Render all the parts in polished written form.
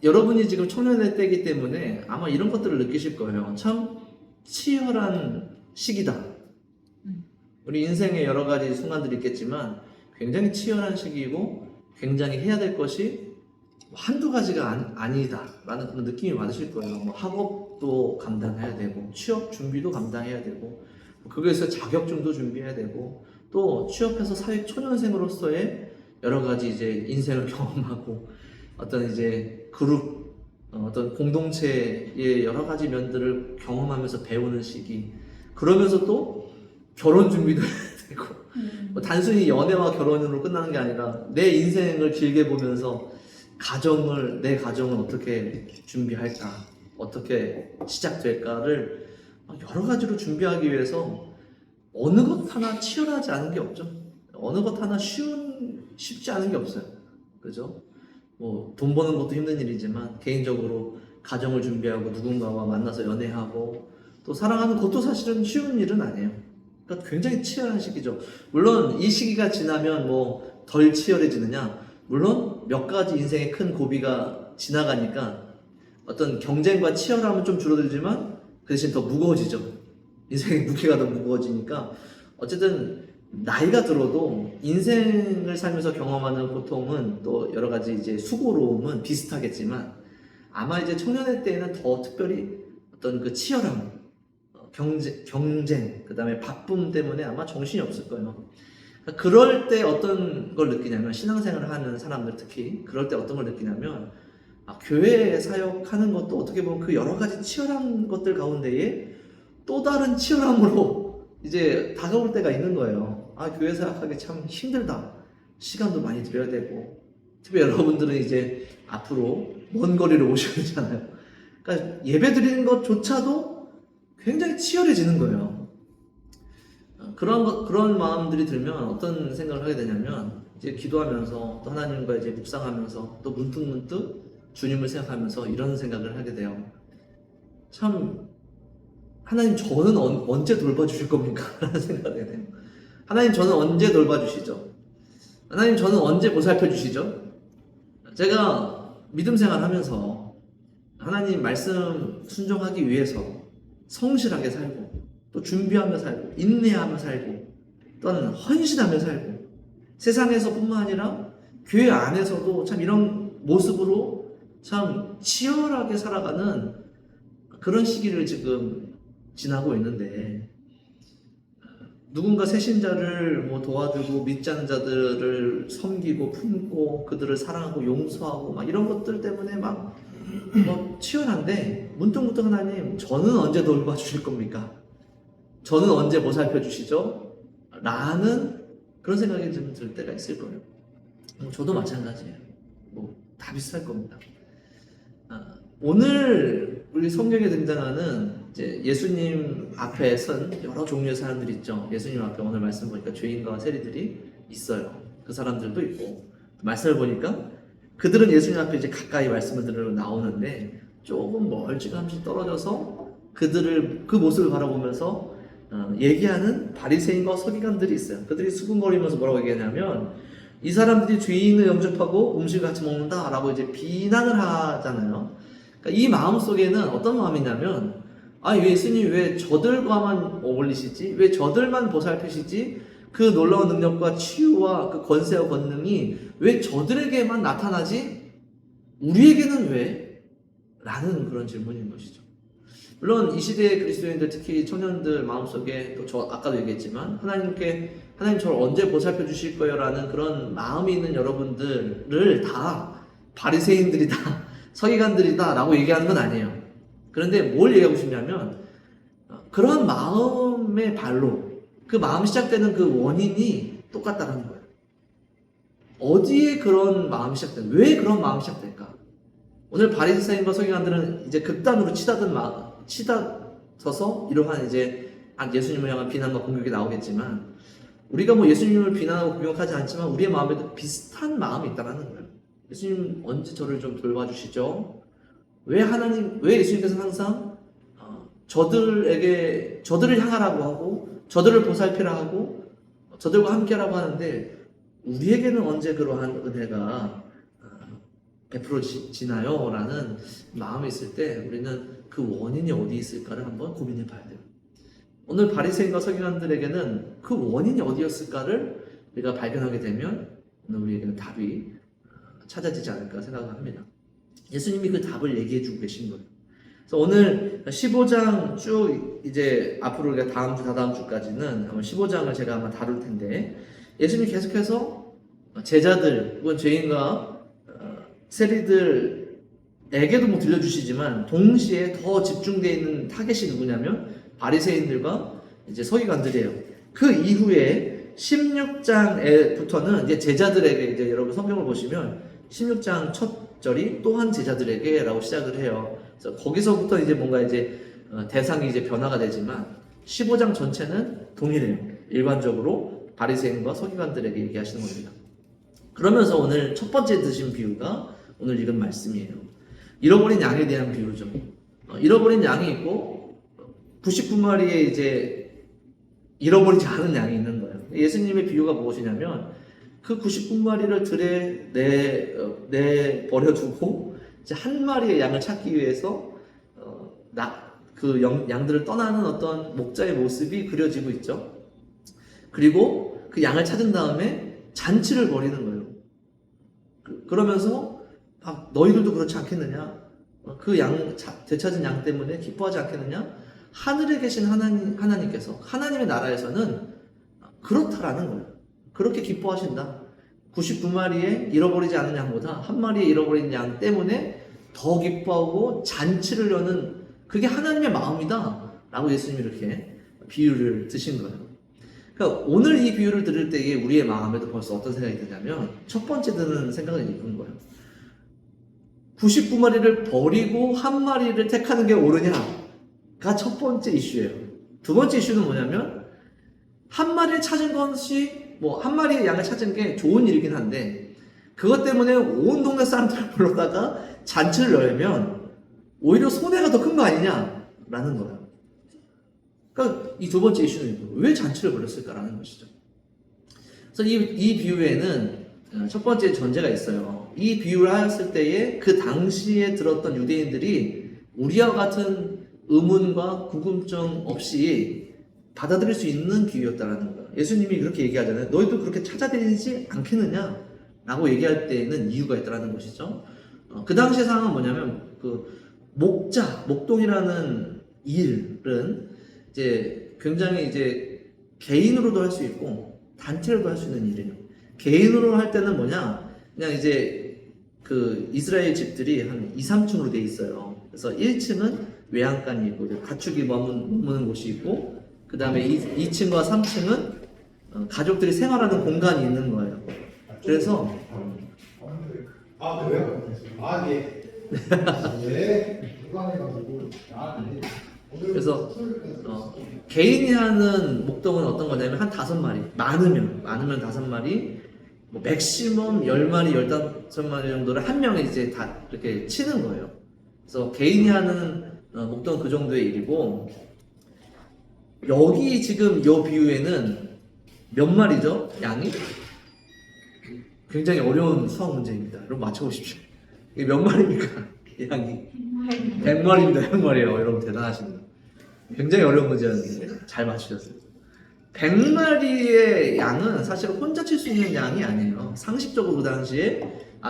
여러분이 지금 청년의 때이기 때문에 아마 이런 것들을 느끼실 거예요. 참 치열한 시기다. 우리 인생에 여러 가지 순간들이 있겠지만 굉장히 치열한 시기이고 굉장히 해야 될 것이 한두 가지가 아니다 라는 그런 느낌이 받으실 거예요. 뭐 학업도 감당해야 되고 취업 준비도 감당해야 되고 거기에서 자격증도 준비해야 되고 또 취업해서 사회 초년생으로서의 여러 가지 이제 인생을 경험하고 어떤 이제 그룹 어떤 공동체의 여러 가지 면들을 경험하면서 배우는 시기, 그러면서 또 결혼 준비도 해야 되고 뭐 단순히 연애와 결혼으로 끝나는 게 아니라 내 인생을 길게 보면서 내 가정을 어떻게 준비할까, 어떻게 시작될까를 여러 가지로 준비하기 위해서 어느 것 하나 치열하지 않은 게 없죠. 어느 것 하나 쉽지 않은 게 없어요. 그죠? 뭐 돈 버는 것도 힘든 일이지만 개인적으로 가정을 준비하고 누군가와 만나서 연애하고 또 사랑하는 것도 사실은 쉬운 일은 아니에요. 그러니까 굉장히 치열한 시기죠. 물론 이 시기가 지나면 뭐 덜 치열해지느냐? 물론 몇 가지 인생의 큰 고비가 지나가니까 어떤 경쟁과 치열함은 좀 줄어들지만 그 대신 더 무거워지죠. 인생의 무게가 더 무거워지니까 어쨌든 나이가 들어도 인생을 살면서 경험하는 고통은 또 여러 가지 이제 수고로움은 비슷하겠지만 아마 이제 청년의 때에는 더 특별히 어떤 그 치열함, 경쟁, 그 다음에 바쁨 때문에 아마 정신이 없을 거예요. 그럴 때 어떤 걸 느끼냐면, 신앙생활을 하는 사람들 특히 그럴 때 어떤 걸 느끼냐면, 교회 사역하는 것도 어떻게 보면 그 여러 가지 치열한 것들 가운데에 또 다른 치열함으로 이제 다가올 때가 있는 거예요. 교회 사역하기 참 힘들다. 시간도 많이 들여야 되고, 특히 여러분들은 이제 앞으로 먼 거리를 오셔야 되잖아요. 그러니까 예배 드리는 것조차도 굉장히 치열해지는 거예요. 그런 마음들이 들면 어떤 생각을 하게 되냐면, 이제 기도하면서 또 하나님과 이제 묵상하면서 또 문득문득 주님을 생각하면서 이런 생각을 하게 돼요. 참, 하나님 저는 언제 돌봐주실 겁니까? 라는 생각을 하게 돼요. 하나님 저는 언제 돌봐주시죠? 하나님 저는 언제 보살펴주시죠? 제가 믿음 생활하면서 하나님 말씀 순종하기 위해서 성실하게 살고 또 준비하며 살고 인내하며 살고 또는 헌신하며 살고 세상에서 뿐만 아니라 교회 안에서도 참 이런 모습으로 참 치열하게 살아가는 그런 시기를 지금 지나고 있는데, 누군가 새신자를 뭐 도와주고 믿지 않는 자들을 섬기고 품고 그들을 사랑하고 용서하고 막 이런 것들 때문에 막 뭐 치열한데, 문득문득 하나님 저는 언제 돌봐주실 겁니까? 저는 언제 보살펴 주시죠? 라는 그런 생각이 좀 들 때가 있을 거예요. 저도 마찬가지예요. 뭐 다 비슷할 겁니다. 오늘 우리 성경에 등장하는 이제 예수님 앞에 선 여러 종류의 사람들이 있죠. 예수님 앞에 오늘 말씀 보니까 죄인과 세리들이 있어요. 그 사람들도 있고, 말씀을 보니까 그들은 예수님 앞에 이제 가까이 말씀을 들으러 나오는데 조금 멀찌감치 떨어져서 그 모습을 바라보면서 얘기하는 바리새인과 서기관들이 있어요. 그들이 수군거리면서 뭐라고 얘기하냐면, 이 사람들이 죄인을 영접하고 음식을 같이 먹는다라고 이제 비난을 하잖아요. 그러니까 이 마음 속에는 어떤 마음이냐면, 예수님 왜 저들과만 어울리시지? 왜 저들만 보살피시지? 그 놀라운 능력과 치유와 그 권세와 권능이 왜 저들에게만 나타나지? 우리에게는 왜? 라는 그런 질문인 것이죠. 물론 이 시대의 그리스도인들, 특히 청년들 마음속에 또 아까도 얘기했지만 하나님 저를 언제 보살펴 주실 거예요? 라는 그런 마음이 있는 여러분들을 다 바리새인들이다, 서기관들이다 라고 얘기하는 건 아니에요. 그런데 뭘 얘기하고 싶냐면, 그런 마음의 발로 그 마음 시작되는 그 원인이 똑같다는 거예요. 어디에 그런 마음이 시작될까? 왜 그런 마음이 시작될까? 오늘 바리새인과 서기관들은 이제 극단으로 치닫아서 이러한 이제 예수님을 향한 비난과 공격이 나오겠지만, 우리가 뭐 예수님을 비난하고 공격하지 않지만 우리의 마음에도 비슷한 마음이 있다는 거예요. 예수님 언제 저를 좀 돌봐주시죠? 왜 예수님께서는 항상 저들을 향하라고 하고 저들을 보살피라 하고 저들과 함께라고 하는데, 우리에게는 언제 그러한 은혜가 베풀어지나요? 라는 마음이 있을 때 우리는 그 원인이 어디 있을까를 한번 고민해 봐야 돼요. 오늘 바리새인과 서기관들에게는 그 원인이 어디였을까를 우리가 발견하게 되면 오늘 우리에게는 답이 찾아지지 않을까 생각합니다. 예수님이 그 답을 얘기해 주고 계신 거예요. 그래서 오늘 15장 쭉 이제 앞으로 우리가 다음 주, 다다음 주까지는 아마 15장을 제가 아마 다룰 텐데 예수님이 계속해서 제자들 혹은 죄인과 세리들에게도 뭐 들려주시지만 동시에 더 집중되어 있는 타겟이 누구냐면 바리새인들과 이제 서기관들이에요. 그 이후에 16장에부터는 이제 제자들에게 이제 여러분 성경을 보시면 16장 첫 절이 또한 제자들에게라고 시작을 해요. 그래서 거기서부터 이제 뭔가 이제 대상이 이제 변화가 되지만 15장 전체는 동일해요. 일반적으로 바리새인과 서기관들에게 얘기하시는 겁니다. 그러면서 오늘 첫 번째 드신 비유가 오늘 읽은 말씀이에요. 잃어버린 양에 대한 비유죠. 잃어버린 양이 있고 99마리의 이제 잃어버리지 않은 양이 있는 거예요. 예수님의 비유가 무엇이냐면 그 99마리를 들에 내버려두고 이제 한 마리의 양을 찾기 위해서 그 양들을 떠나는 어떤 목자의 모습이 그려지고 있죠. 그리고 그 양을 찾은 다음에 잔치를 벌이는 거예요. 그러면서 너희들도 그렇지 않겠느냐? 그 되찾은 양 때문에 기뻐하지 않겠느냐? 하늘에 계신 하나님께서 하나님의 나라에서는 그렇다라는 거예요. 그렇게 기뻐하신다. 99마리의 잃어버리지 않은 양보다 한 마리의 잃어버린 양 때문에 더 기뻐하고 잔치를 여는 그게 하나님의 마음이다 라고 예수님이 이렇게 비유를 드신 거예요. 그러니까 오늘 이 비유를 들을 때에 우리의 마음에도 벌써 어떤 생각이 드냐면 첫 번째 드는 생각은 이런 거예요. 99마리를 버리고 한 마리를 택하는 게 옳으냐가 첫 번째 이슈예요. 두 번째 이슈는 뭐냐면 한 마리를 찾은 것이 한 마리의 양을 찾은 게 좋은 일이긴 한데 그것 때문에 온 동네 사람들을 불러다가 잔치를 열면 오히려 손해가 더 큰 거 아니냐라는 거예요. 그러니까 이 두 번째 이슈는 왜 잔치를 벌였을까라는 것이죠. 그래서 이 비유에는 첫 번째 전제가 있어요. 이 비유를 하였을 때에 그 당시에 들었던 유대인들이 우리와 같은 의문과 궁금증 없이 받아들일 수 있는 비유였다라는 거예요. 예수님이 그렇게 얘기하잖아요. 너희도 그렇게 찾아다니지 않겠느냐? 라고 얘기할 때에는 이유가 있다라는 것이죠. 그 당시의 상황은 뭐냐면 목동이라는 일은 이제 굉장히 이제 개인으로도 할 수 있고 단체로도 할 수 있는 일이에요. 개인으로 할 때는 그냥 이제 그 이스라엘 집들이 한 2, 3층으로 돼 있어요. 그래서 1층은 외양간이 있고 가축이 머무는 곳이 있고 그 다음에 2층과 3층은 가족들이 생활하는 공간이 있는 거예요. 그래서 그래요? 예. 네. 그래서 개인이 하는 목동은 어떤 거냐면 한 5마리 많으면 5마리 맥시멈 10마리 15마리 정도를 한 명이 이제 다 이렇게 치는 거예요. 그래서 개인이 하는 목동은 그 정도의 일이고 여기 지금 이 비유에는 몇 마리죠? 양이? 굉장히 어려운 수학 문제입니다. 여러분 맞춰보십시오. 이게 몇 마리입니까? 양이 100마리입니다. 100마리예요. 여러분 대단하십니다. 굉장히 어려운 문제였는데 잘 맞추셨어요. 100마리의 양은 사실 혼자 칠 수 있는 양이 아니에요. 상식적으로 그 당시에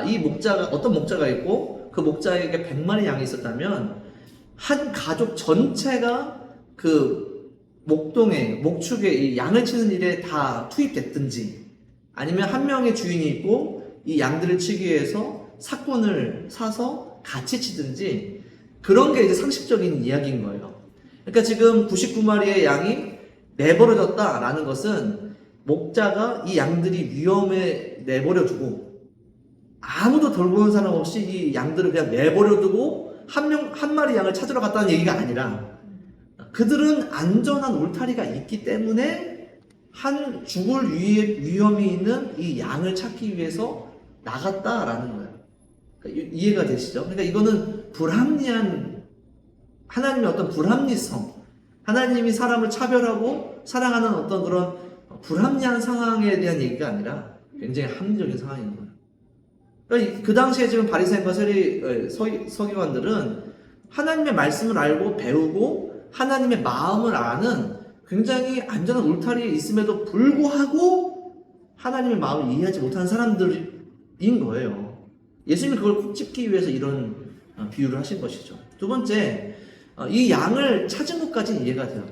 이 목자가 어떤 목자가 있고 그 목자에게 100마리 양이 있었다면 한 가족 전체가 그 목축에 이 양을 치는 일에 다 투입됐든지 아니면 한 명의 주인이 있고 이 양들을 치기 위해서 사꾼을 사서 같이 치든지 그런 게 이제 상식적인 이야기인 거예요. 그러니까 지금 99마리의 양이 내버려졌다라는 것은 목자가 이 양들이 위험에 내버려두고 아무도 돌보는 사람 없이 이 양들을 그냥 내버려두고 한 마리 양을 찾으러 갔다는 얘기가 아니라 그들은 안전한 울타리가 있기 때문에 죽을 위험이 있는 이 양을 찾기 위해서 나갔다라는 거예요. 그러니까 이해가 되시죠? 그러니까 이거는 불합리한 하나님의 어떤 불합리성, 하나님이 사람을 차별하고 사랑하는 어떤 그런 불합리한 상황에 대한 얘기가 아니라 굉장히 합리적인 상황인 거예요. 그러니까 그 당시에 지금 바리새인과 서기관들은 하나님의 말씀을 알고 배우고 하나님의 마음을 아는 굉장히 안전한 울타리에 있음에도 불구하고 하나님의 마음을 이해하지 못하는 사람들인 거예요. 예수님이 그걸 콕 짚기 위해서 이런 비유를 하신 것이죠. 두 번째, 이 양을 찾은 것까지는 이해가 돼요.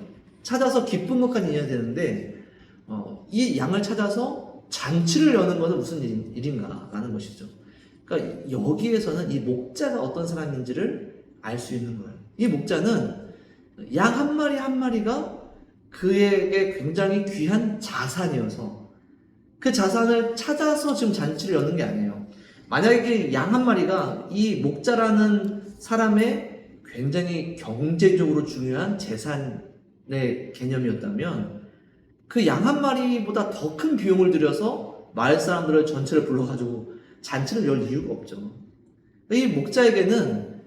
찾아서 기쁜 것까지는 이해가 되는데 이 양을 찾아서 잔치를 여는 것은 무슨 일인가라는 것이죠. 그러니까 여기에서는 이 목자가 어떤 사람인지를 알 수 있는 거예요. 이 목자는 양 한 마리 한 마리가 그에게 굉장히 귀한 자산이어서 그 자산을 찾아서 지금 잔치를 여는 게 아니에요. 만약에 양 한 마리가 이 목자라는 사람의 굉장히 경제적으로 중요한 재산의 개념이었다면 그 양 한 마리보다 더 큰 비용을 들여서 마을 사람들을 전체를 불러가지고 잔치를 열 이유가 없죠. 이 목자에게는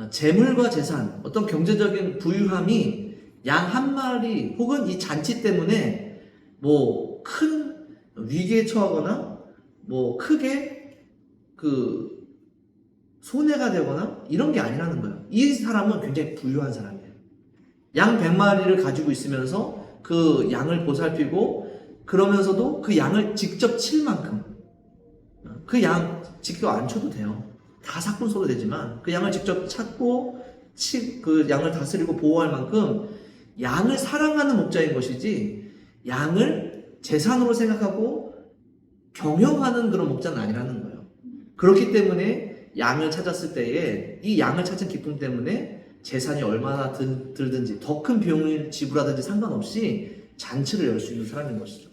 재물과 재산, 어떤 경제적인 부유함이 양 한 마리 혹은 이 잔치 때문에 뭐 큰 위기에 처하거나 뭐 크게 그 손해가 되거나 이런 게 아니라는 거예요. 이 사람은 굉장히 부유한 사람이에요. 양 100마리를 가지고 있으면서 그 양을 보살피고 그러면서도 그 양을 직접 칠 만큼 그 양 직접 안 쳐도 돼요. 다 사꾼소로 되지만 그 양을 직접 찾고 그 양을 다스리고 보호할 만큼 양을 사랑하는 목자인 것이지 양을 재산으로 생각하고 경영하는 그런 목자는 아니라는 거예요. 그렇기 때문에 양을 찾았을 때에 이 양을 찾은 기쁨 때문에 재산이 얼마나 들든지 더 큰 비용을 지불하든지 상관없이 잔치를 열 수 있는 사람인 것이죠.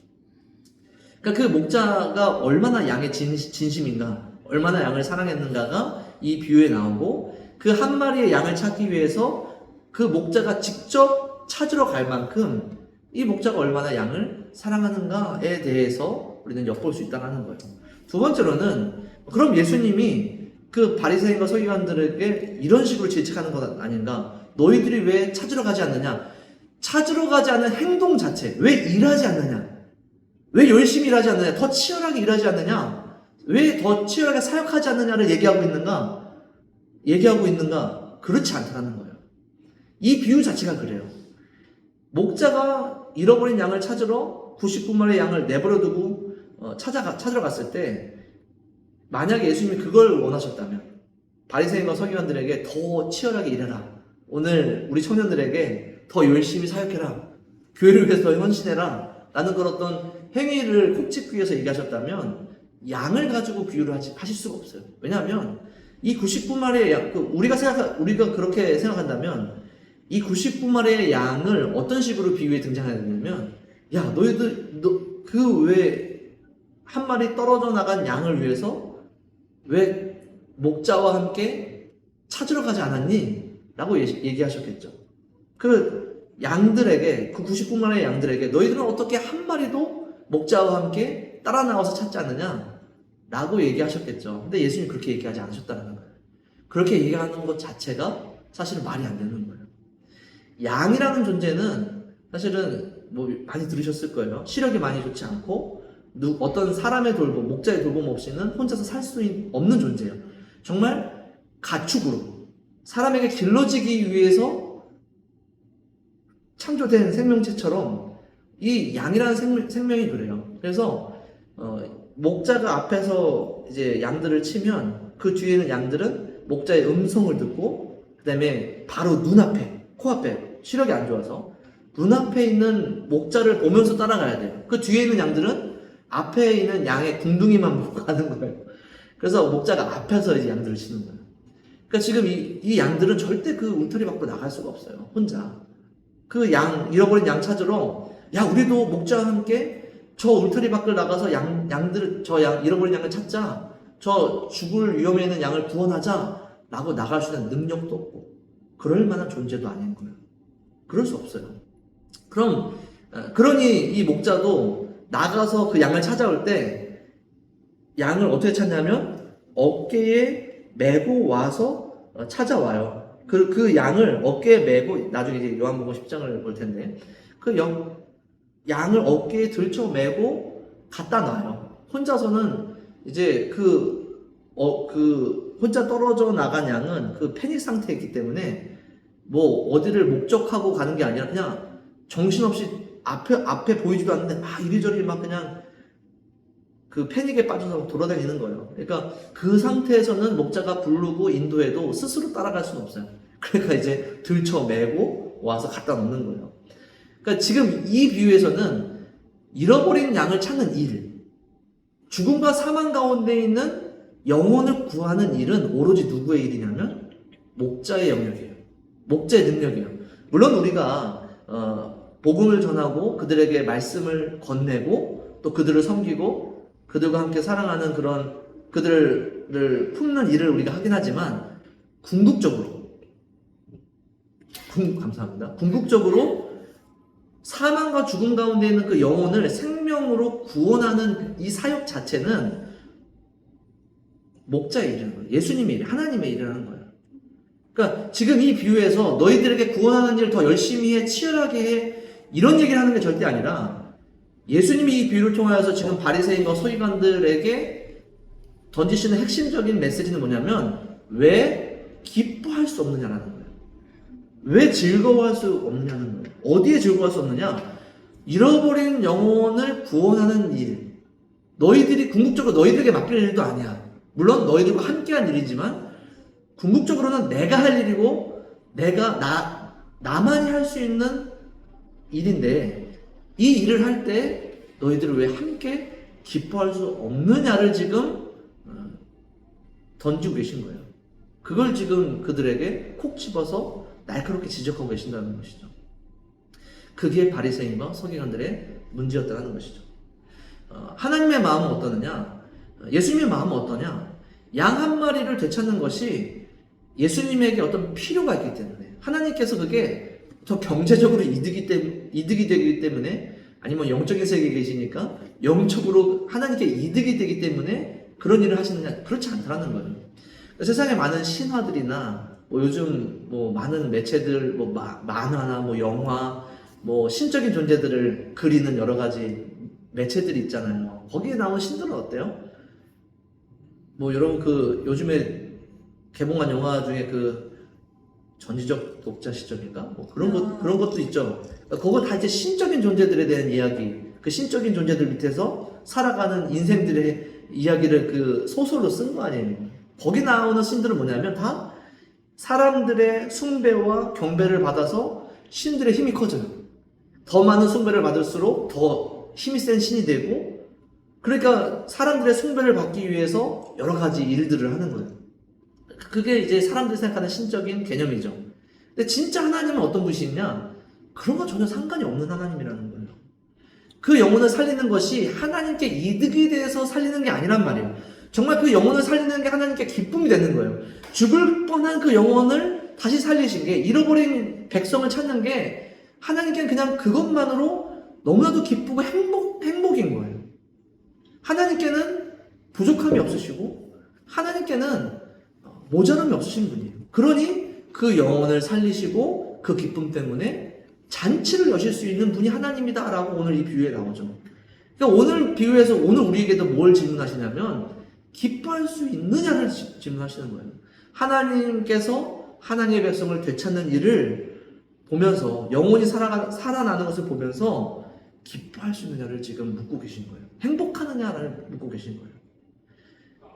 그러니까 그 목자가 얼마나 양의 진심인가, 얼마나 양을 사랑했는가가 이 비유에 나오고 그 한 마리의 양을 찾기 위해서 그 목자가 직접 찾으러 갈 만큼 이 목자가 얼마나 양을 사랑하는가에 대해서 우리는 엿볼 수 있다는 거예요. 두 번째로는 그럼 예수님이 그 바리새인과 서기관들에게 이런 식으로 질책하는 것 아닌가? 너희들이 왜 찾으러 가지 않느냐? 찾으러 가지 않는 행동 자체, 왜 일하지 않느냐? 왜 열심히 일하지 않느냐? 더 치열하게 일하지 않느냐? 왜 더 치열하게 사역하지 않느냐를 얘기하고 있는가? 그렇지 않다는 거예요. 이 비유 자체가 그래요. 목자가 잃어버린 양을 찾으러 99마리의 양을 내버려 두고 찾으러 갔을 때 만약에 예수님이 그걸 원하셨다면 바리새인과 서기관들에게 더 치열하게 일해라. 오늘 우리 청년들에게 더 열심히 사역해라. 교회를 위해서 더 헌신해라. 라는 그런 어떤 행위를 콕 짚기 위해서 얘기하셨다면 양을 가지고 비유를 하실 수가 없어요. 왜냐하면 이 99마리의 양, 우리가 그렇게 생각한다면 이 99마리의 양을 어떤 식으로 비유에 등장해야 되냐면 야 너희들 그 왜 한 마리 떨어져 나간 양을 위해서 왜 목자와 함께 찾으러 가지 않았니? 라고 얘기하셨겠죠. 그 양들에게, 그 99마리의 양들에게 너희들은 어떻게 한 마리도 목자와 함께 따라 나와서 찾지 않느냐? 라고 얘기하셨겠죠. 근데 예수님이 그렇게 얘기하지 않으셨다는 거예요. 그렇게 얘기하는 것 자체가 사실은 말이 안 되는 거예요. 양이라는 존재는 사실은 뭐 많이 들으셨을 거예요. 시력이 많이 좋지 않고 어떤 사람의 돌봄, 목자의 돌봄 없이는 혼자서 살 수 없는 존재예요. 정말 가축으로 사람에게 길러지기 위해서 창조된 생명체처럼 이 양이라는 생명이 그래요. 그래서 목자가 앞에서 이제 양들을 치면 그 뒤에는 양들은 목자의 음성을 듣고 그 다음에 바로 눈앞에, 코앞에 시력이 안 좋아서 눈앞에 있는 목자를 보면서 따라가야 돼요. 그 뒤에 있는 양들은 앞에 있는 양의 궁둥이만 보고 가는 거예요. 그래서 목자가 앞에서 이제 양들을 치는 거예요. 그러니까 지금 이 양들은 절대 그 울타리 밖으로 나갈 수가 없어요. 혼자. 그 잃어버린 양 찾으러 야 우리도 목자와 함께 저 울타리 밖을 나가서 잃어버린 양을 찾자. 저 죽을 위험에 있는 양을 구원하자. 라고 나갈 수 있는 능력도 없고 그럴 만한 존재도 아닌 거예요. 그럴 수 없어요. 그러니 이 목자도 나가서 그 양을 찾아올 때 양을 어떻게 찾냐면 어깨에 메고 와서 찾아와요. 그 양을 어깨에 메고 나중에 이제 요한복음 10장을 볼 텐데 그 양을 어깨에 들쳐 메고 갖다 놔요. 혼자서는 이제 그 혼자 떨어져 나간 양은 그 패닉 상태에 있기 때문에 뭐 어디를 목적하고 가는 게 아니라 그냥 정신없이 앞에 보이지도 않는데 막 이리저리 막 그냥 그 패닉에 빠져서 돌아다니는 거예요. 그러니까 그 상태에서는 목자가 부르고 인도해도 스스로 따라갈 수는 없어요. 그러니까 이제 들쳐매고 와서 갖다 놓는 거예요. 그러니까 지금 이 비유에서는 잃어버린 양을 찾는 일, 죽음과 사망 가운데 있는 영혼을 구하는 일은 오로지 누구의 일이냐면 목자의 영역이에요. 목자의 능력이에요. 물론 우리가 복음을 전하고 그들에게 말씀을 건네고 또 그들을 섬기고 그들과 함께 사랑하는 그런 그들을 품는 일을 우리가 하긴 하지만 궁극적으로 사망과 죽음 가운데 있는 그 영혼을 생명으로 구원하는 이 사역 자체는 목자의 일이라는 거예요. 예수님의 일, 하나님의 일이라는 거예요. 그러니까 지금 이 비유에서 너희들에게 구원하는 일을 더 열심히 해, 치열하게 해, 이런 얘기를 하는 게 절대 아니라 예수님이 이 비유를 통하여서 지금 바리새인과 서기관들에게 던지시는 핵심적인 메시지는 뭐냐면 왜 기뻐할 수 없느냐라는 거예요. 왜 즐거워할 수 없느냐는 거예요. 어디에 즐거워할 수 없느냐? 잃어버린 영혼을 구원하는 일. 궁극적으로 너희들에게 맡길 일도 아니야. 물론 너희들과 함께한 일이지만 궁극적으로는 내가 할 일이고 나만이 할 수 있는 일인데 이 일을 할 때 너희들을 왜 함께 기뻐할 수 없느냐를 지금 던지고 계신 거예요. 그걸 지금 그들에게 콕 집어서 날카롭게 지적하고 계신다는 것이죠. 그게 바리새인과 서기관들의 문제였다는 것이죠. 하나님의 마음은 어떠느냐? 예수님의 마음은 어떠냐? 양 한 마리를 되찾는 것이 예수님에게 어떤 필요가 있기 때문에 하나님께서 그게 더 경제적으로 이득이 되기 때문에 아니면 영적인 세계에 계시니까 영적으로 하나님께 이득이 되기 때문에 그런 일을 하시느냐? 그렇지 않다는 거예요. 세상에 많은 신화들이나 요즘 많은 매체들 만화나 영화 신적인 존재들을 그리는 여러 가지 매체들이 있잖아요. 거기에 나온 신들은 어때요? 여러분 요즘에 개봉한 영화 중에 전지적 독자 시점인가? 그런 것도 있죠. 그거 다 이제 신적인 존재들에 대한 이야기, 그 신적인 존재들 밑에서 살아가는 인생들의 이야기를 소설로 쓴 거 아니에요. 거기 나오는 신들은 뭐냐면 다 사람들의 숭배와 경배를 받아서 신들의 힘이 커져요. 더 많은 숭배를 받을수록 더 힘이 센 신이 되고, 그러니까 사람들의 숭배를 받기 위해서 여러 가지 일들을 하는 거예요. 그게 이제 사람들이 생각하는 신적인 개념이죠. 근데 진짜 하나님은 어떤 분이시냐? 그런 건 전혀 상관이 없는 하나님이라는 거예요. 그 영혼을 살리는 것이 하나님께 이득이 돼서 살리는 게 아니란 말이에요. 정말 그 영혼을 살리는 게 하나님께 기쁨이 되는 거예요. 죽을 뻔한 그 영혼을 다시 살리신 게, 잃어버린 백성을 찾는 게 하나님께는 그냥 그것만으로 너무나도 기쁘고 행복인 거예요. 하나님께는 부족함이 없으시고 하나님께는 모자람이 없으신 분이에요. 그러니 그 영혼을 살리시고 그 기쁨 때문에 잔치를 여실 수 있는 분이 하나님이다라고 오늘 이 비유에 나오죠. 그러니까 오늘 비유에서 오늘 우리에게도 뭘 질문하시냐면 기뻐할 수 있느냐를 질문하시는 거예요. 하나님께서 하나님의 백성을 되찾는 일을 보면서 영혼이 살아나는 것을 보면서 기뻐할 수 있느냐를 지금 묻고 계신 거예요. 행복하느냐를 묻고 계신 거예요.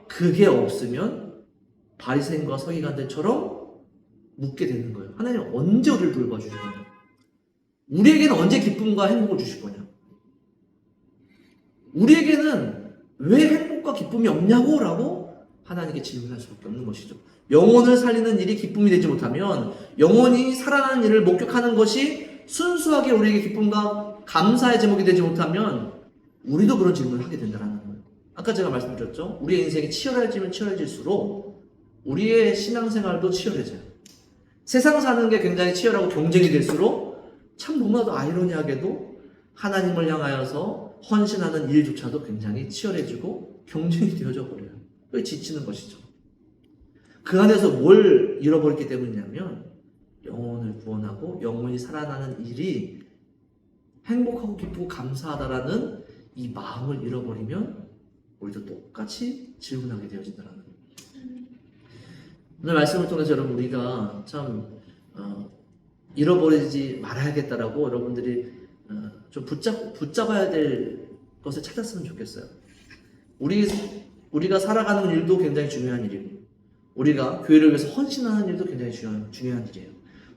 그게 없으면 바리새인과 서기관들처럼 묻게 되는 거예요. 하나님 언제 우리를 돌봐주실 거냐? 우리에게는 언제 기쁨과 행복을 주실 거냐? 우리에게는 왜 행복과 기쁨이 없냐고? 라고 하나님께 질문할 수밖에 없는 것이죠. 영혼을 살리는 일이 기쁨이 되지 못하면, 영혼이 살아나는 일을 목격하는 것이 순수하게 우리에게 기쁨과 감사의 제목이 되지 못하면 우리도 그런 질문을 하게 된다는 거예요. 아까 제가 말씀드렸죠. 우리의 인생이 치열해지면 치열해질수록 우리의 신앙생활도 치열해져요. 세상 사는 게 굉장히 치열하고 경쟁이 될수록 참 너무나도 아이러니하게도 하나님을 향하여서 헌신하는 일조차도 굉장히 치열해지고 경쟁이 되어져 버려요. 그게 지치는 것이죠. 그 안에서 뭘 잃어버렸기 때문이냐면 영혼을 구원하고 영혼이 살아나는 일이 행복하고 기쁘고 감사하다라는 이 마음을 잃어버리면 우리도 똑같이 질문하게 되어진다는 거예요. 오늘 말씀을 통해서 여러분 우리가 참 잃어버리지 말아야겠다라고 여러분들이 좀 붙잡아야 될 것을 찾았으면 좋겠어요. 우리가 살아가는 일도 굉장히 중요한 일이고, 우리가 교회를 위해서 헌신하는 일도 굉장히 중요한 일이에요.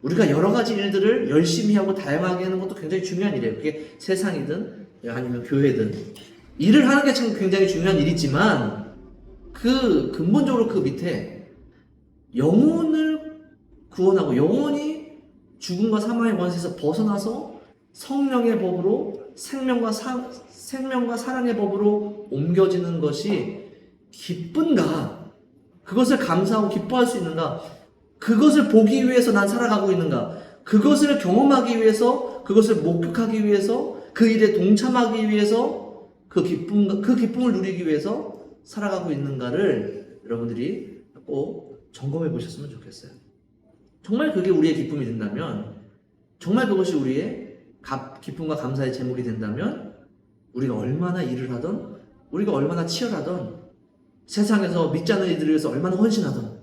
우리가 여러 가지 일들을 열심히 하고 다양하게 하는 것도 굉장히 중요한 일이에요. 그게 세상이든 아니면 교회든 일을 하는 게 참 굉장히 중요한 일이지만 그 근본적으로 그 밑에 영혼을 구원하고 영혼이 죽음과 사망의 권세에서 벗어나서 성령의 법으로 생명과 사랑의 법으로 옮겨지는 것이 기쁜가? 그것을 감사하고 기뻐할 수 있는가? 그것을 보기 위해서 난 살아가고 있는가? 그것을 경험하기 위해서, 그것을 목격하기 위해서, 그 일에 동참하기 위해서, 그 기쁨을 누리기 위해서 살아가고 있는가를 여러분들이 꼭 점검해 보셨으면 좋겠어요. 정말 그게 우리의 기쁨이 된다면, 정말 그것이 우리의 기쁨과 감사의 제목이 된다면, 우리가 얼마나 일을 하던, 우리가 얼마나 치열하던, 세상에서 믿지 않는 이들을 위해서 얼마나 헌신하던,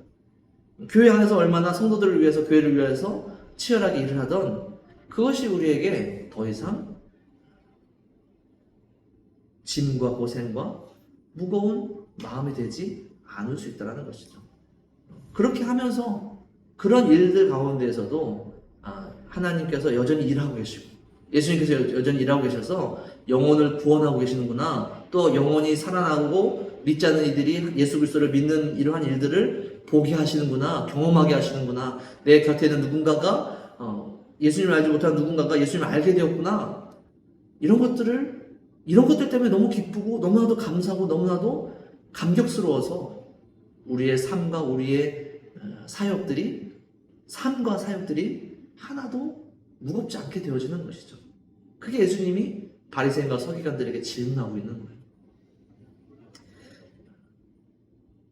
교회 안에서 얼마나 성도들을 위해서, 교회를 위해서 치열하게 일을 하던, 그것이 우리에게 더 이상 짐과 고생과 무거운 마음이 되지 않을 수 있다는 것이죠. 그렇게 하면서 그런 일들 가운데에서도 하나님께서 여전히 일하고 계시고, 예수님께서 여전히 일하고 계셔서 영혼을 구원하고 계시는구나, 또 영혼이 살아나고 믿지 않는 이들이 예수 그리스도를 믿는 이러한 일들을 보게 하시는구나, 경험하게 하시는구나, 내 곁에 있는 누군가가 예수님을 알지 못하는 누군가가 예수님을 알게 되었구나, 이런 것들 때문에 너무 기쁘고 너무나도 감사하고 너무나도 감격스러워서 우리의 삶과 우리의 삶과 사역들이 하나도 무겁지 않게 되어지는 것이죠. 그게 예수님이 바리새인과 서기관들에게 질문하고 있는 거예요.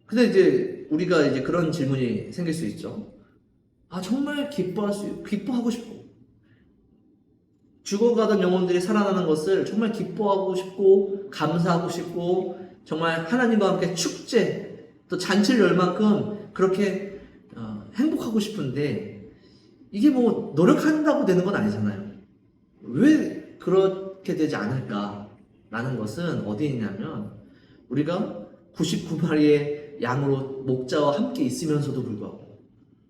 근데 이제 우리가 이제 그런 질문이 생길 수 있죠. 정말 기뻐하고 싶고, 죽어가던 영혼들이 살아나는 것을 정말 기뻐하고 싶고, 감사하고 싶고, 정말 하나님과 함께 축제, 또 잔치를 열 만큼 그렇게 행복하고 싶은데, 이게 뭐 노력한다고 되는 건 아니잖아요. 왜 그렇게 되지 않을까라는 것은 어디에 있냐면, 우리가 99마리의 양으로 목자와 함께 있으면서도 불구하고,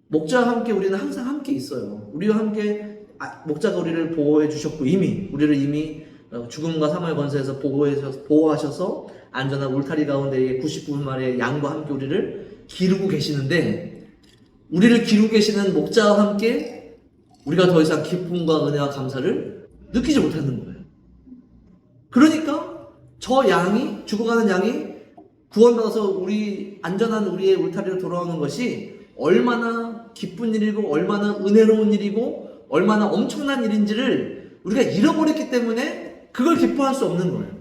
목자와 함께 우리는 항상 함께 있어요. 우리와 함께 목자가 우리를 보호해 주셨고, 우리를 이미 죽음과 사망의 권세에서 보호하셔서 안전한 울타리 가운데에 99마리의 양과 함께 우리를 기르고 계시는데, 우리를 기르고 계시는 목자와 함께 우리가 더 이상 기쁨과 은혜와 감사를 느끼지 못하는 거예요. 그러니까 죽어가는 양이 구원받아서 안전한 우리의 울타리로 돌아오는 것이 얼마나 기쁜 일이고, 얼마나 은혜로운 일이고, 얼마나 엄청난 일인지를 우리가 잃어버렸기 때문에 그걸 기뻐할 수 없는 거예요.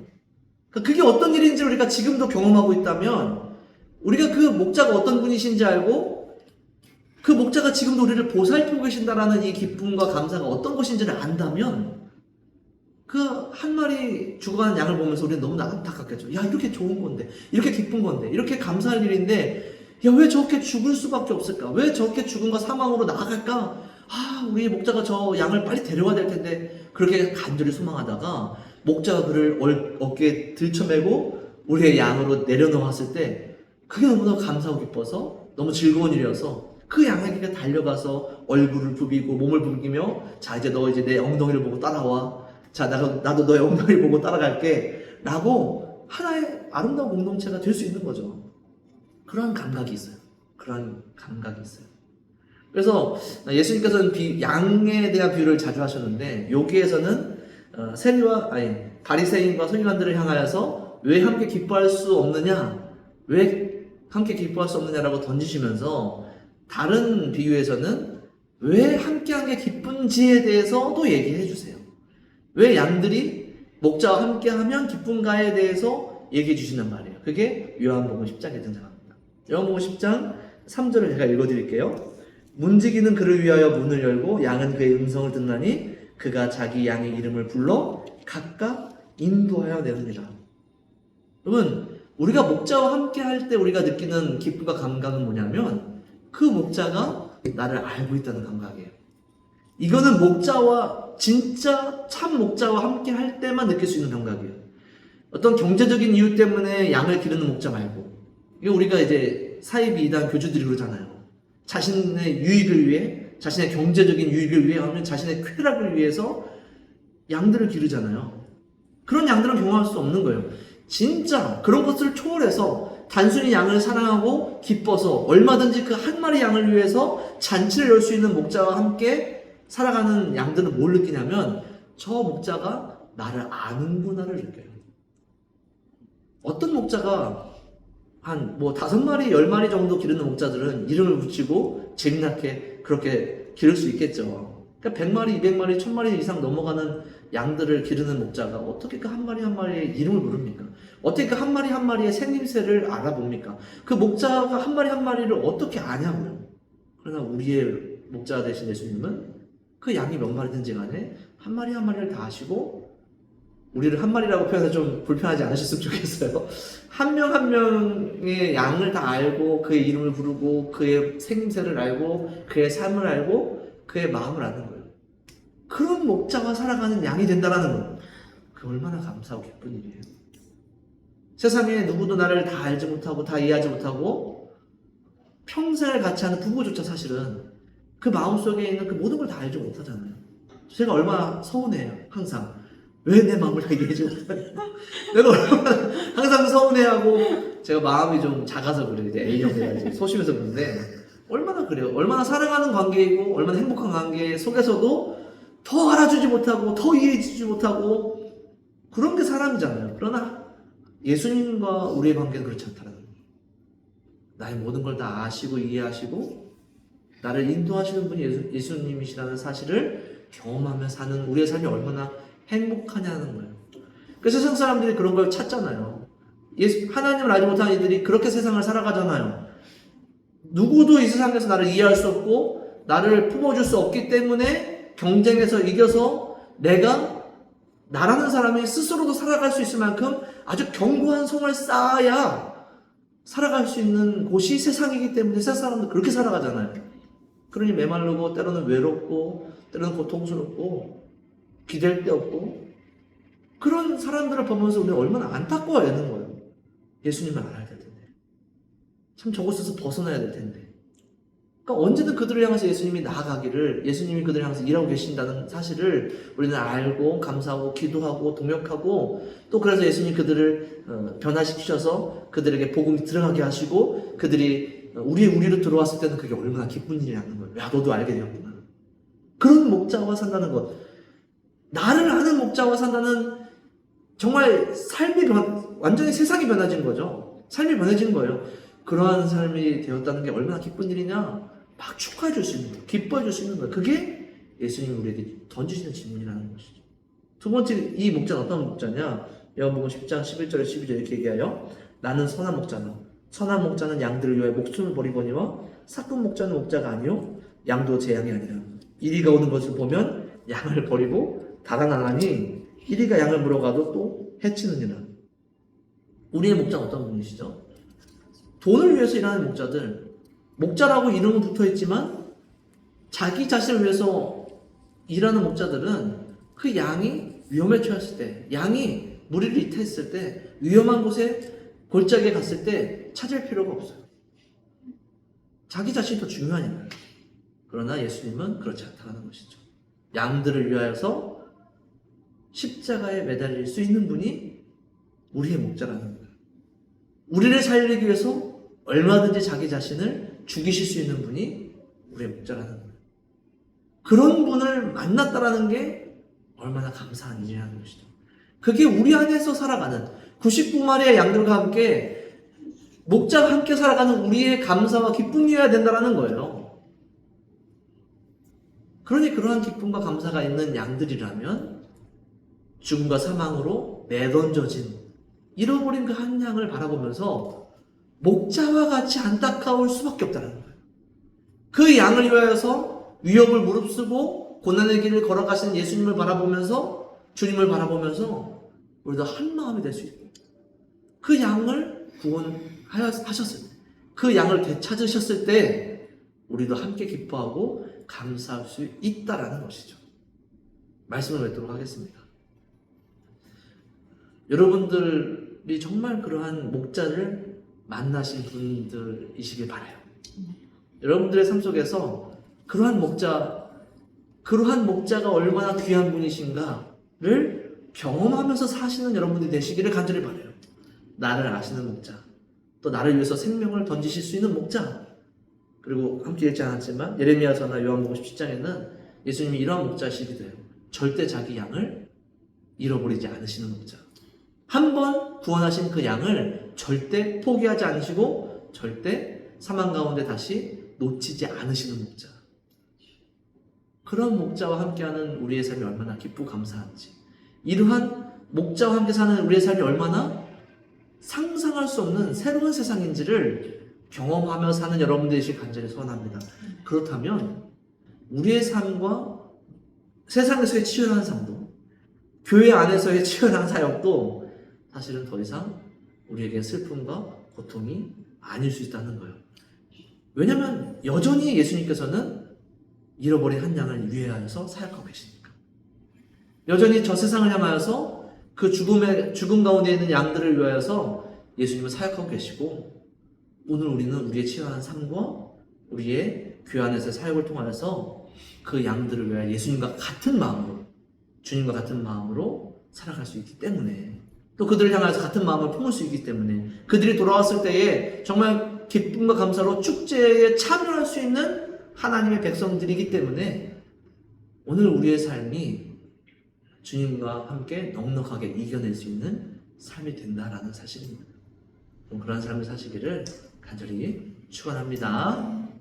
그게 어떤 일인지 우리가 지금도 경험하고 있다면, 우리가 그 목자가 어떤 분이신지 알고, 그 목자가 지금도 우리를 보살피고 계신다라는 이 기쁨과 감사가 어떤 것인지를 안다면, 그 한 마리 죽어가는 양을 보면서 우리는 너무나 안타깝겠죠. 이렇게 좋은 건데, 이렇게 기쁜 건데, 이렇게 감사할 일인데, 왜 저렇게 죽을 수밖에 없을까? 왜 저렇게 죽음과 사망으로 나아갈까? 우리 목자가 저 양을 빨리 데려와야 될 텐데, 그렇게 간절히 소망하다가 목자가 그를 어깨에 들쳐매고 우리의 양으로 내려놓았을 때, 그게 너무나 감사하고 기뻐서 너무 즐거운 일이어서 그 양에게 달려가서 얼굴을 부비고 몸을 부비며, 이제 너 내 엉덩이를 보고 따라와. 나도 너의 엉덩이를 보고 따라갈게. 라고 하나의 아름다운 공동체가 될 수 있는 거죠. 그런 감각이 있어요. 그래서 예수님께서는 양에 대한 비유를 자주 하셨는데, 여기에서는 바리새인과 서기관들을 향하여서 왜 함께 기뻐할 수 없느냐라고 던지시면서, 다른 비유에서는 왜 함께한 게 기쁜지에 대해서도 얘기해 주세요. 왜 양들이 목자와 함께하면 기쁜가에 대해서 얘기해 주시는 말이에요. 그게 요한복음 10장에 등장합니다. 요한복음 10장 3절을 제가 읽어드릴게요. 문지기는 그를 위하여 문을 열고 양은 그의 음성을 듣나니 그가 자기 양의 이름을 불러 각각 인도하여 내느니라. 여러분, 우리가 목자와 함께 할 때 우리가 느끼는 기쁨과 감각은 뭐냐면, 그 목자가 나를 알고 있다는 감각이에요. 이거는 목자와 진짜 참 목자와 함께 할 때만 느낄 수 있는 감각이에요. 어떤 경제적인 이유 때문에 양을 기르는 목자 말고, 이거 우리가 이제 사이비 이단 교주들이 그러잖아요. 자신의 유익을 위해, 자신의 경제적인 유익을 위해, 아니면 자신의 쾌락을 위해서 양들을 기르잖아요. 그런 양들은 경험할 수 없는 거예요. 진짜 그런 것을 초월해서 단순히 양을 사랑하고 기뻐서 얼마든지 그 한 마리 양을 위해서 잔치를 열 수 있는 목자와 함께 살아가는 양들은 뭘 느끼냐면, 저 목자가 나를 아는구나를 느껴요. 어떤 목자가 한 5마리, 10마리 정도 기르는 목자들은 이름을 붙이고 재미나게 그렇게 기를 수 있겠죠. 그러니까 100마리, 200마리, 1000마리 이상 넘어가는 양들을 기르는 목자가 어떻게 그 한 마리 한 마리의 이름을 부릅니까? 어떻게 그 한 마리 한 마리의 생김새를 알아봅니까? 그 목자가 한 마리 한 마리를 어떻게 아냐고요. 그러나 우리의 목자 되신 예수님은 그 양이 몇 마리든지 간에 한 마리 한 마리를 다 아시고, 우리를 한 마리라고 표현해서 좀 불편하지 않으셨으면 좋겠어요. 한 명 한 명의 양을 다 알고, 그의 이름을 부르고, 그의 생김새를 알고, 그의 삶을 알고, 그의 마음을 아는 거예요. 그런 목자와 살아가는 양이 된다는 거예요. 그 얼마나 감사하고 기쁜 일이에요. 세상에 누구도 나를 다 알지 못하고 다 이해하지 못하고 평생을 같이 하는 부부조차 사실은 그 마음속에 있는 그 모든 걸 다 알지 못하잖아요. 제가 얼마나 서운해요. 항상 왜 내 마음을 다 이해하지 못하냐. 내가 얼마나 항상 서운해하고, 제가 마음이 좀 작아서 그래요. 이제 A형 돼야지 소심해서 그런데 얼마나 그래요. 얼마나 사랑하는 관계이고 얼마나 행복한 관계 속에서도 더 알아주지 못하고 더 이해해주지 못하고, 그런 게 사람이잖아요. 그러나 예수님과 우리의 관계는 그렇지 않다는 거예요. 나의 모든 걸 다 아시고 이해하시고 나를 인도하시는 분이 예수님이시라는 사실을 경험하며 사는 우리의 삶이 얼마나 행복하냐는 거예요. 그래서 세상 사람들이 그런 걸 찾잖아요. 하나님을 알지 못하는 이들이 그렇게 세상을 살아가잖아요. 누구도 이 세상에서 나를 이해할 수 없고 나를 품어줄 수 없기 때문에 경쟁에서 이겨서 내가 나라는 사람이 스스로도 살아갈 수 있을 만큼 아주 견고한 성을 쌓아야 살아갈 수 있는 곳이 세상이기 때문에 세상 사람들 그렇게 살아가잖아요. 그러니 메마르고 때로는 외롭고 때로는 고통스럽고 기댈 데 없고, 그런 사람들을 보면서 우리가 얼마나 안타까워야 되는 거예요. 예수님을 알아야 될 텐데, 참 저곳에서 벗어나야 될 텐데. 그러니까 언제든 그들을 향해서 예수님이 나아가기를, 예수님이 그들을 향해서 일하고 계신다는 사실을 우리는 알고 감사하고 기도하고 동역하고, 또 그래서 예수님이 그들을 변화시키셔서 그들에게 복음이 들어가게 하시고 그들이 우리로 들어왔을 때는 그게 얼마나 기쁜 일이라는 거예요. 야, 너도 알게 되었구나. 그런 목자와 산다는 것, 나를 아는 목자와 산다는, 정말 삶이 완전히 세상이 변해진 거죠. 삶이 변해진 거예요. 그러한 삶이 되었다는 게 얼마나 기쁜 일이냐, 막 축하해 줄 수 있는 거예요. 기뻐해 줄 수 있는 거예요. 그게 예수님이 우리에게 던지시는 질문이라는 것이죠. 두 번째, 이 목자는 어떤 목자냐? 요한복음 10장 11절에 12절 이렇게 얘기하여, 나는 선한 목자노, 선한 목자는 양들을 위하여 목숨을 버리거니와 사꾼 목자는 목자가 아니요 양도 제 양이 아니라. 이리가 오는 것을 보면 양을 버리고 달아나가니 이리가 양을 물어가도 또 해치느니라. 우리의 목자는 어떤 분이시죠? 돈을 위해서 일하는 목자들, 목자라고 이름은 붙어있지만 자기 자신을 위해서 일하는 목자들은 그 양이 위험에 처했을 때, 양이 무리를 이탈했을 때, 위험한 곳에 골짜기에 갔을 때 찾을 필요가 없어요. 자기 자신이 더 중요하니까요. 그러나 예수님은 그렇지 않다는 것이죠. 양들을 위하여서 십자가에 매달릴 수 있는 분이 우리의 목자라는 거예요. 우리를 살리기 위해서 얼마든지 자기 자신을 죽이실 수 있는 분이 우리의 목자라는 거예요. 그런 분을 만났다라는 게 얼마나 감사한 일이라는 것이죠. 그게 우리 안에서 살아가는 99마리의 양들과 함께, 목자와 함께 살아가는 우리의 감사와 기쁨이어야 된다는 거예요. 그러니 그러한 기쁨과 감사가 있는 양들이라면 죽음과 사망으로 내던져진, 잃어버린 그 한 양을 바라보면서 목자와 같이 안타까울 수밖에 없다는 거예요. 그 양을 위하여서 위협을 무릅쓰고 고난의 길을 걸어가시는 예수님을 바라보면서, 주님을 바라보면서 우리도 한 마음이 될 수 있고, 그 양을 구원하셨을 때, 그 양을 되찾으셨을 때 우리도 함께 기뻐하고 감사할 수 있다라는 것이죠. 말씀을 맺도록 하겠습니다. 여러분들이 정말 그러한 목자를 만나신 분들이시길 바라요. 여러분들의 삶 속에서 그러한 목자가 얼마나 귀한 분이신가를 경험하면서 사시는 여러분들이 되시기를 간절히 바라요. 나를 아시는 목자, 또 나를 위해서 생명을 던지실 수 있는 목자. 그리고 함께 읽지 않았지만 예레미야서나 요한복음 17장에는 예수님이 이러한 목자시기도 해요. 절대 자기 양을 잃어버리지 않으시는 목자. 한번 구원하신 그 양을 절대 포기하지 않으시고 절대 사망 가운데 다시 놓치지 않으시는 목자. 그런 목자와 함께하는 우리의 삶이 얼마나 기쁘고 감사한지, 이러한 목자와 함께 사는 우리의 삶이 얼마나 상상할 수 없는 새로운 세상인지를 경험하며 사는 여러분들이시 간절히 소원합니다. 그렇다면 우리의 삶과 세상에서의 치열한 삶도, 교회 안에서의 치열한 사역도 사실은 더 이상 우리에게 슬픔과 고통이 아닐 수 있다는 거예요. 왜냐하면 여전히 예수님께서는 잃어버린 한 양을 위하여서 사역하고 계시니까. 여전히 저 세상을 향하여서 그 죽음 가운데 있는 양들을 위하여서 예수님은 사역하고 계시고, 오늘 우리는 우리의 치열한 삶과 우리의 교회 안에서의 사역을 통하여서 그 양들을 위하여 예수님과 같은 마음으로, 주님과 같은 마음으로 살아갈 수 있기 때문에, 또 그들을 향해서 같은 마음을 품을 수 있기 때문에, 그들이 돌아왔을 때에 정말 기쁨과 감사로 축제에 참여할 수 있는 하나님의 백성들이기 때문에 오늘 우리의 삶이 주님과 함께 넉넉하게 이겨낼 수 있는 삶이 된다라는 사실입니다. 그런 삶을 사시기를 간절히 축원합니다.